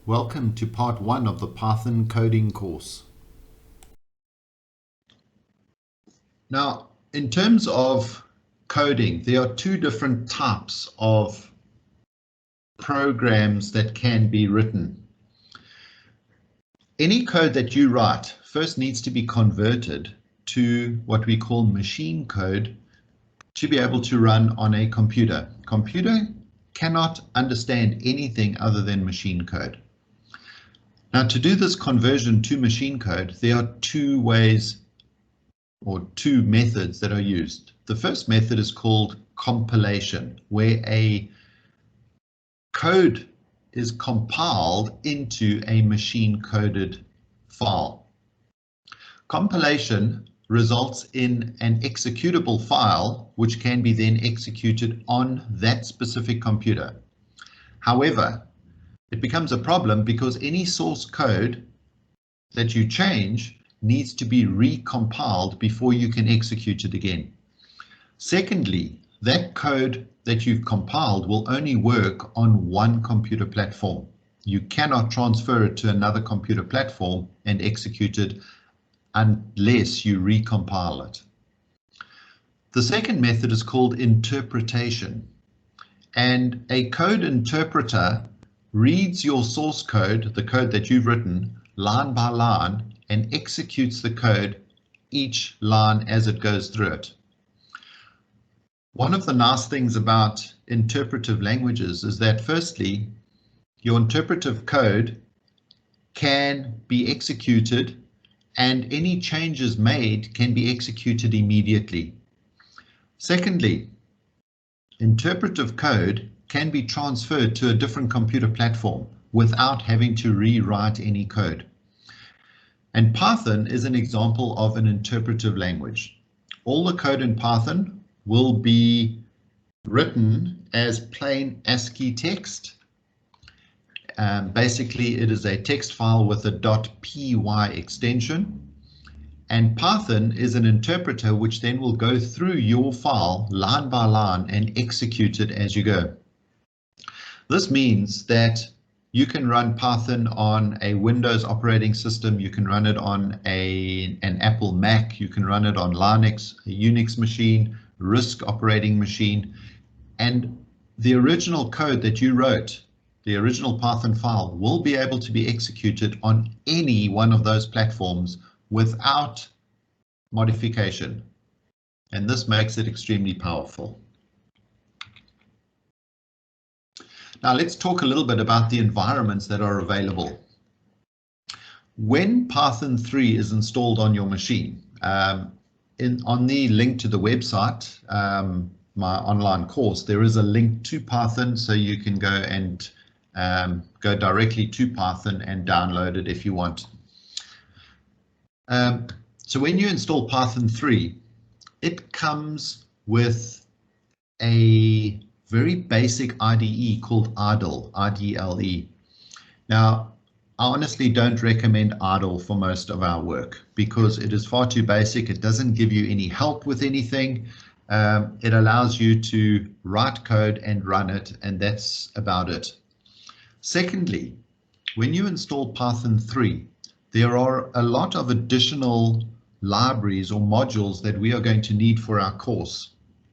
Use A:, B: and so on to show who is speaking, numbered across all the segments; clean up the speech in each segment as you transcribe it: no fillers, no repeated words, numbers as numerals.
A: Welcome to part 1 of the Python coding course. Now, in terms of coding, there are two different types of programs that can be written. Any code that you write first needs to be converted to what we call machine code to be able to run on a computer. Computer cannot understand anything other than machine code. Now, to do this conversion to machine code, there are two ways or two methods that are used. The first method is called compilation, where a code is compiled into a machine-coded file. Compilation results in an executable file, which can be then executed on that specific computer. However, it becomes a problem because any source code that you change needs to be recompiled before you can execute it again. Secondly, that code that you've compiled will only work on one computer platform. You cannot transfer it to another computer platform and execute it unless you recompile it. The second method is called interpretation, and a code interpreter reads your source code, the code that you've written, line by line, and executes the code each line as it goes through it. One of the nice things about interpretive languages is that firstly, your interpretive code can be executed and any changes made can be executed immediately. Secondly, interpretive code can be transferred to a different computer platform without having to rewrite any code. And Python is an example of an interpretive language. All the code in Python will be written as plain ASCII text. Basically, it is a text file with a .py extension. And Python is an interpreter which then will go through your file line by line and execute it as you go. This means that you can run Python on a Windows operating system, you can run it on an Apple Mac, you can run it on Linux, a Unix machine, RISC operating machine, and the original code that you wrote, the original Python file, will be able to be executed on any one of those platforms without modification. And this makes it extremely powerful. Now let's talk a little bit about the environments that are available. When Python 3 is installed on your machine, on the link to the website, my online course, there is a link to Python, so you can go and go directly to Python and download it if you want. So when you install Python 3, it comes with a very basic IDE called idle, IDLE. Now, I honestly don't recommend idle for most of our work because it is far too basic. It doesn't give you any help with anything. It allows you to write code and run it, and that's about it. Secondly, when you install Python 3, there are a lot of additional libraries or modules that we are going to need for our course.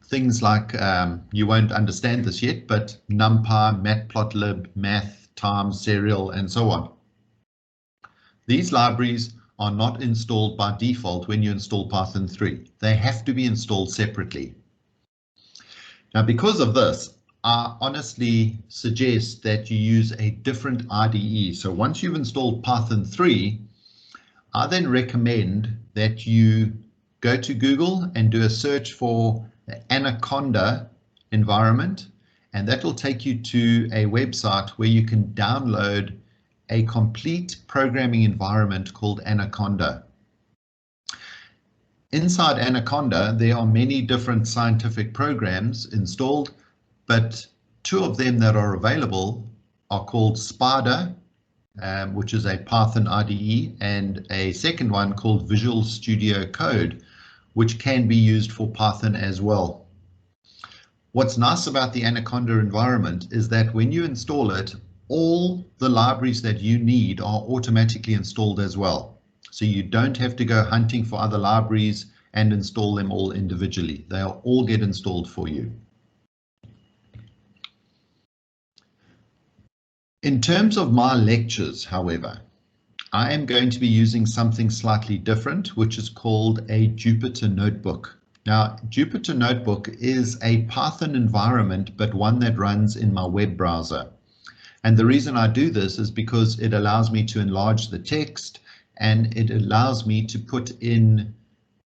A: Things like, you won't understand this yet, but NumPy, Matplotlib, math, time, serial, and so on. These libraries are not installed by default when you install Python 3. They have to be installed separately. Now, because of this, I honestly suggest that you use a different IDE. So once you've installed Python 3, I then recommend that you go to Google and do a search for the Anaconda environment, and that will take you to a website where you can download a complete programming environment called Anaconda. Inside Anaconda, there are many different scientific programs installed, but two of them that are available are called Spider, which is a Python IDE, and a second one called Visual Studio Code, which can be used for Python as well. What's nice about the Anaconda environment is that when you install it, all the libraries that you need are automatically installed as well. So you don't have to go hunting for other libraries and install them all individually. They'll all get installed for you. In terms of my lectures, however, I am going to be using something slightly different, which is called a Jupyter Notebook. Now, Jupyter Notebook is a Python environment, but one that runs in my web browser. And the reason I do this is because it allows me to enlarge the text, and it allows me to put in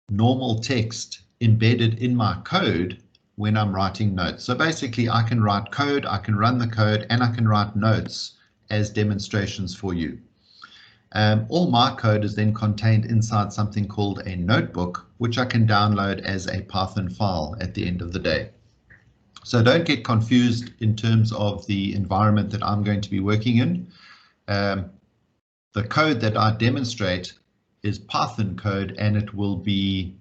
A: normal text embedded in my code when I'm writing notes. So basically I can write code, I can run the code, and I can write notes as demonstrations for you. All my code is then contained inside something called a notebook, which I can download as a Python file at the end of the day. So don't get confused in terms of the environment that I'm going to be working in. The code that I demonstrate is Python code, and it will be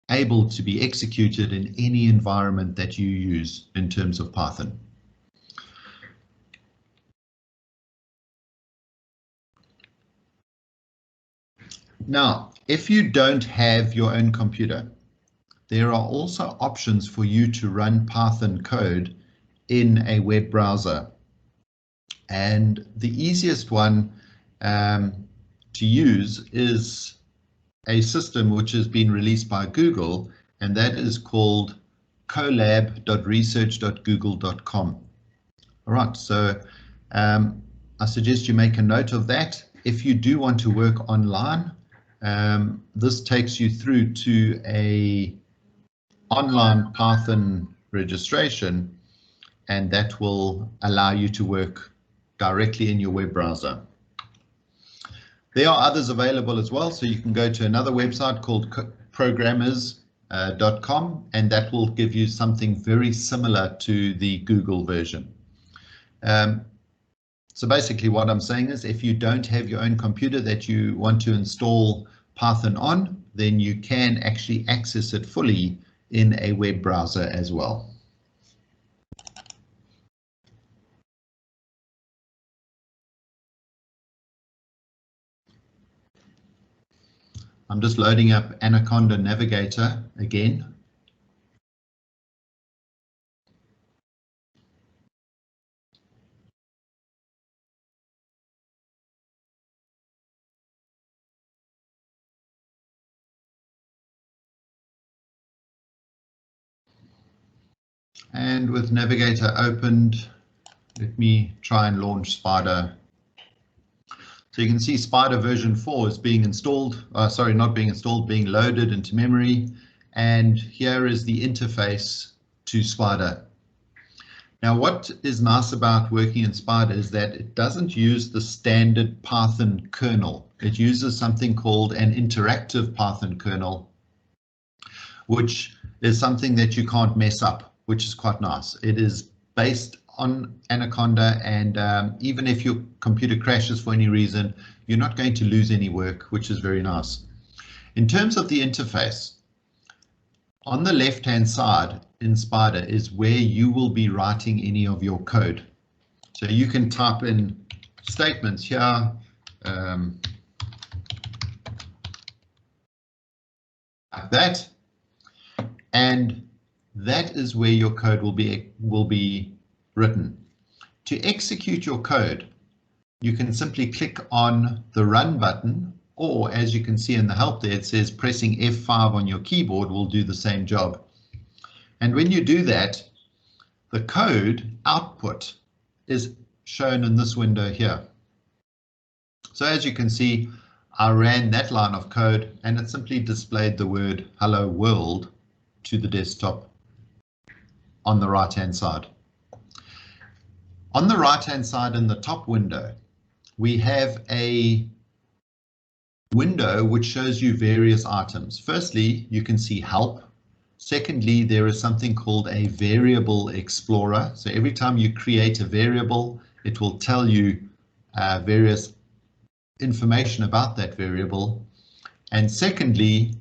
A: able to be executed in any environment that you use in terms of Python. Now, if you don't have your own computer, there are also options for you to run Python code in a web browser. And the easiest one to use is a system which has been released by Google, and that is called colab.research.google.com. All right, so I suggest you make a note of that. If you do want to work online, this takes you through to a online Python registration, and that will allow you to work directly in your web browser. There are others available as well, so you can go to another website called programmers.com, and that will give you something very similar to the Google version. So basically what I'm saying is, if you don't have your own computer that you want to install Python on, then you can actually access it fully in a web browser as well. I'm just loading up Anaconda Navigator again. And with Navigator opened, let me try and launch Spider. So you can see Spider version 4 is being installed, sorry, not being installed, being loaded into memory. And here is the interface to Spider. Now, what is nice about working in Spider is that it doesn't use the standard Python kernel. It uses something called an interactive Python kernel, which is something that you can't mess up, which is quite nice. It is based on Anaconda, and even if your computer crashes for any reason, you're not going to lose any work, which is very nice. In terms of the interface, on the left-hand side in Spider is where you will be writing any of your code. So you can type in statements here, like that, and that is where your code will be written. To execute your code, you can simply click on the Run button, or as you can see in the help there, it says pressing F5 on your keyboard will do the same job. And when you do that, the code output is shown in this window here. So as you can see, I ran that line of code and it simply displayed the word Hello World to the desktop on the right-hand side. On the right-hand side in the top window, we have a window which shows you various items. Firstly, you can see help. Secondly, there is something called a variable explorer. So every time you create a variable, it will tell you various information about that variable. And thirdly,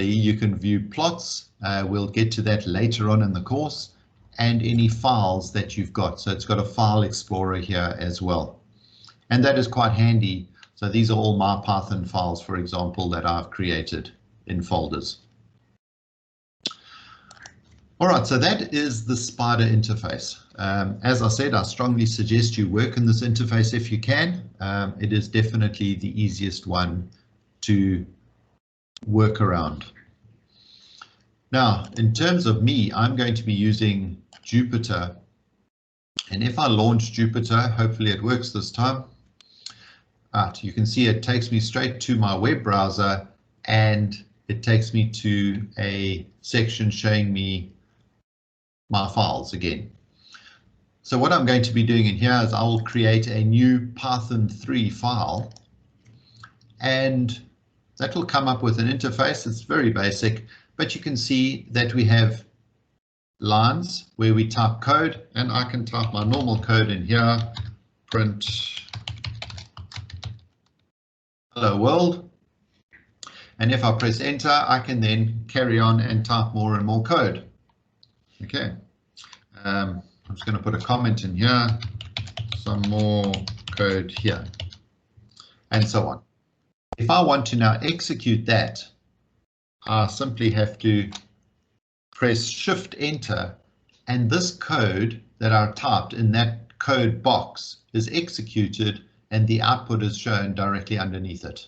A: you can view plots. We'll get to that later on in the course. and any files that you've got. So it's got a file explorer here as well. And that is quite handy. So these are all my Python files, for example, that I've created in folders. All right, so that is the Spider interface. As I said, I strongly suggest you work in this interface if you can. It is definitely the easiest one to work around. Now, in terms of me, I'm going to be using Jupyter. And if I launch Jupyter, hopefully it works this time. You can see it takes me straight to my web browser, and it takes me to a section showing me my files again. So what I'm going to be doing in here is I will create a new Python 3 file, and that will come up with an interface. It's very basic, but you can see that we have lines where we type code, and I can type my normal code in here, print hello world. And if I press enter, I can then carry on and type more and more code. Okay, I'm just going to put a comment in here, some more code here, and so on. If I want to now execute that, I simply have to press Shift Enter, and this code that I typed in that code box is executed, and the output is shown directly underneath it.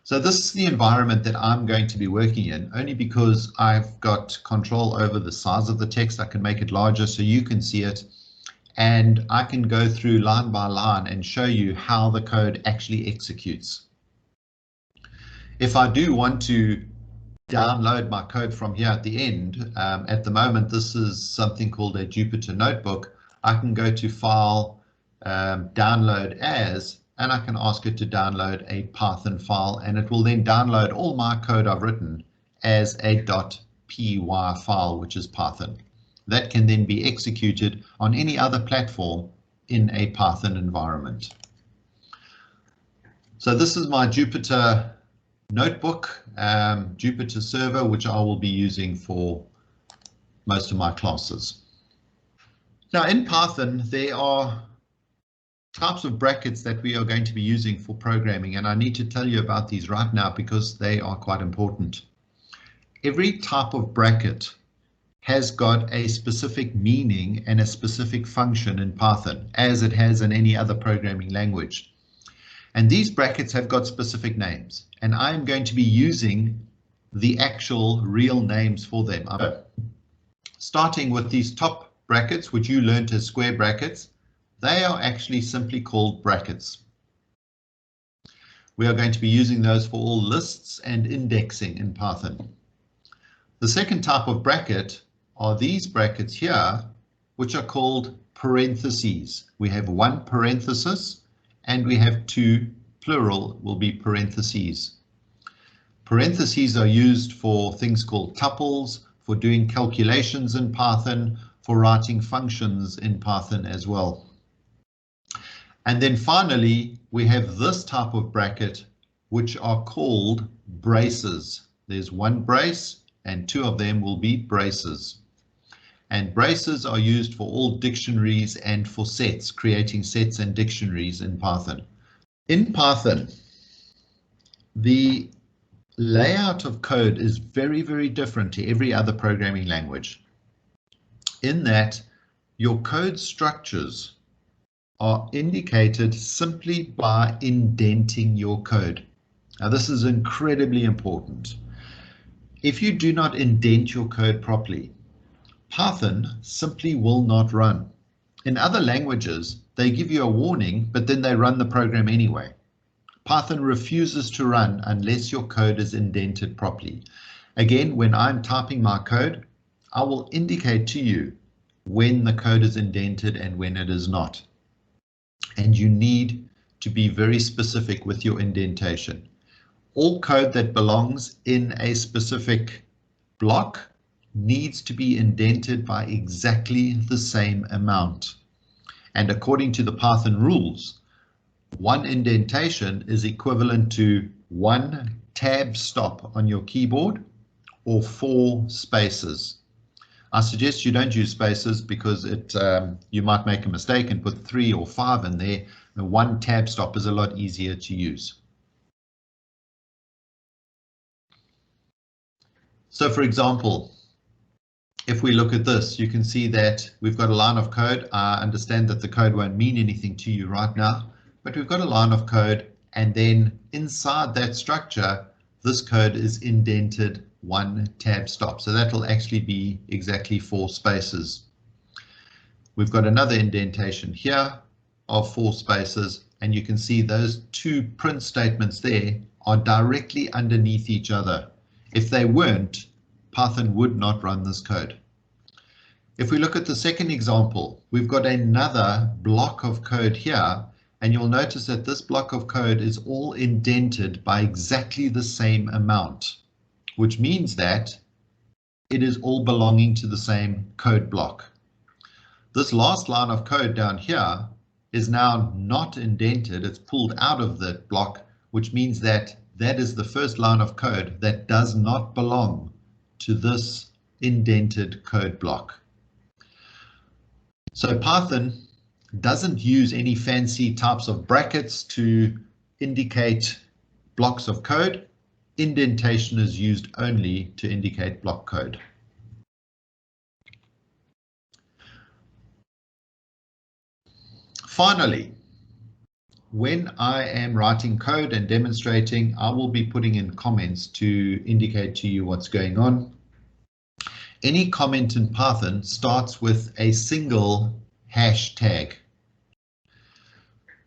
A: So this is the environment that I'm going to be working in, only because I've got control over the size of the text. I can make it larger so you can see it, and I can go through line by line and show you how the code actually executes. If I do want to download my code from here at the end, at the moment this is something called a Jupyter Notebook. I can go to File, Download As, and I can ask it to download a Python file, and it will then download all my code I've written as a .py file, which is Python. That can then be executed on any other platform in a Python environment. So this is my Jupyter Notebook, Jupyter Server, which I will be using for most of my classes. Now in Python, there are types of brackets that we are going to be using for programming, and I need to tell you about these right now because they are quite important. Every type of bracket has got a specific meaning and a specific function in Python, as it has in any other programming language. And these brackets have got specific names, and I'm going to be using the actual real names for them. Starting with these top brackets, which you learned as square brackets, they are actually simply called brackets. We are going to be using those for all lists and indexing in Python. The second type of bracket are these brackets here, which are called parentheses. We have one parenthesis and we have two, plural will be parentheses. Parentheses are used for things called tuples, for doing calculations in Python, for writing functions in Python as well. And then finally, we have this type of bracket, which are called braces. There's one brace and two of them will be braces. And braces are used for all dictionaries and for sets, creating sets and dictionaries in Python. In Python, the layout of code is very, very different to every other programming language, in that your code structures are indicated simply by indenting your code. Now this is incredibly important. If you do not indent your code properly, Python simply will not run. In other languages, they give you a warning, but then they run the program anyway. Python refuses to run unless your code is indented properly. Again, when I'm typing my code, I will indicate to you when the code is indented and when it is not. And you need to be very specific with your indentation. All code that belongs in a specific block needs to be indented by exactly the same amount. And according to the Python rules, one indentation is equivalent to one tab stop on your keyboard or 4 spaces. I suggest you don't use spaces because you might make a mistake and put 3 or 5 in there. The one tab stop is a lot easier to use. So for example, if we look at this, you can see that we've got a line of code. I understand that the code won't mean anything to you right now, but we've got a line of code, and then inside that structure, this code is indented 1 tab stop. So that will actually be exactly 4 spaces. We've got another indentation here of 4 spaces, and you can see those 2 print statements there are directly underneath each other. If they weren't, Python would not run this code. If we look at the second example, we've got another block of code here, and you'll notice that this block of code is all indented by exactly the same amount, which means that it is all belonging to the same code block. This last line of code down here is now not indented, it's pulled out of the block, which means that that is the first line of code that does not belong to this indented code block. So Python doesn't use any fancy types of brackets to indicate blocks of code. Indentation is used only to indicate block code. Finally, when I am writing code and demonstrating, I will be putting in comments to indicate to you what's going on. Any comment in Python starts with a single hashtag.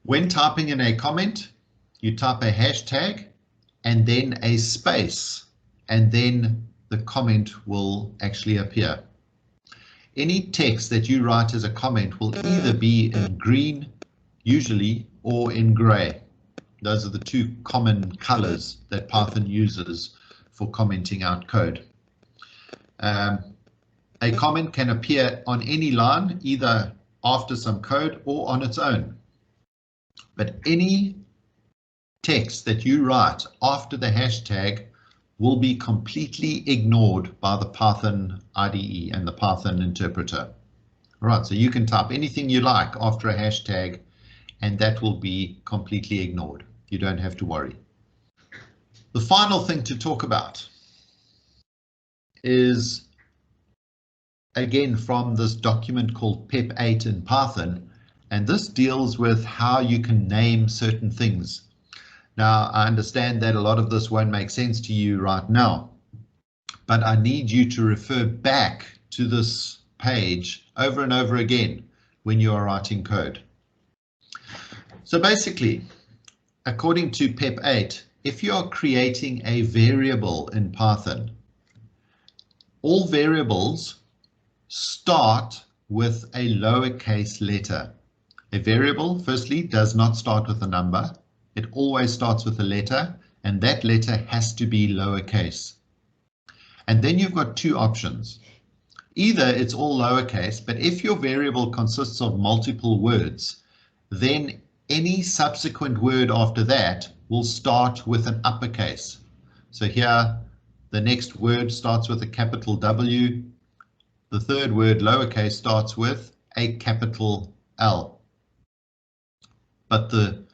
A: When typing in a comment, you type a hashtag and then a space, and then the comment will actually appear. Any text that you write as a comment will either be in green, usually, or in gray. Those are the 2 common colors that Python uses for commenting out code. A comment can appear on any line, either after some code or on its own. But any text that you write after the hashtag will be completely ignored by the Python IDE and the Python interpreter. All right, so you can type anything you like after a hashtag, and that will be completely ignored. You don't have to worry. The final thing to talk about is, again, from this document called PEP8 in Python, and this deals with how you can name certain things. Now, I understand that a lot of this won't make sense to you right now, but I need you to refer back to this page over and over again when you are writing code. So basically, according to PEP8, if you are creating a variable in Python, all variables start with a lowercase letter. A variable, firstly, does not start with a number. It always starts with a letter, and that letter has to be lowercase. And then you've got 2 options. Either it's all lowercase, but if your variable consists of multiple words, then any subsequent word after that will start with an uppercase. So here, the next word starts with a capital W. The third word, lowercase, starts with a capital L. But the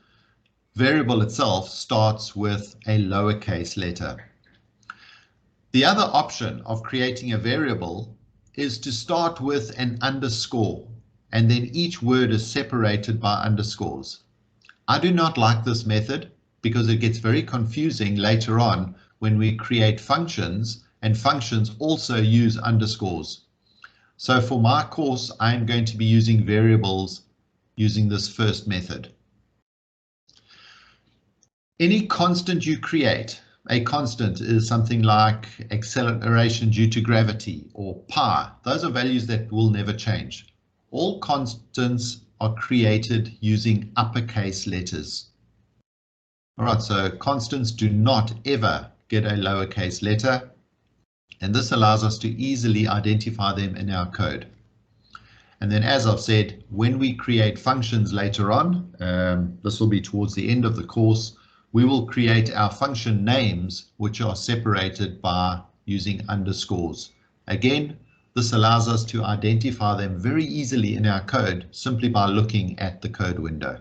A: variable itself starts with a lowercase letter. The other option of creating a variable is to start with an underscore, and then each word is separated by underscores. I do not like this method because it gets very confusing later on when we create functions, and functions also use underscores. So for my course, I'm going to be using variables using this first method. Any constant you create, a constant is something like acceleration due to gravity or pi. Those are values that will never change. All constants are created using uppercase letters. All right, so constants do not ever get a lowercase letter, and this allows us to easily identify them in our code. And then, as I've said, when we create functions later on, this will be towards the end of the course, we will create our function names, which are separated by using underscores. Again, This allows us to identify them very easily in our code simply by looking at the code window.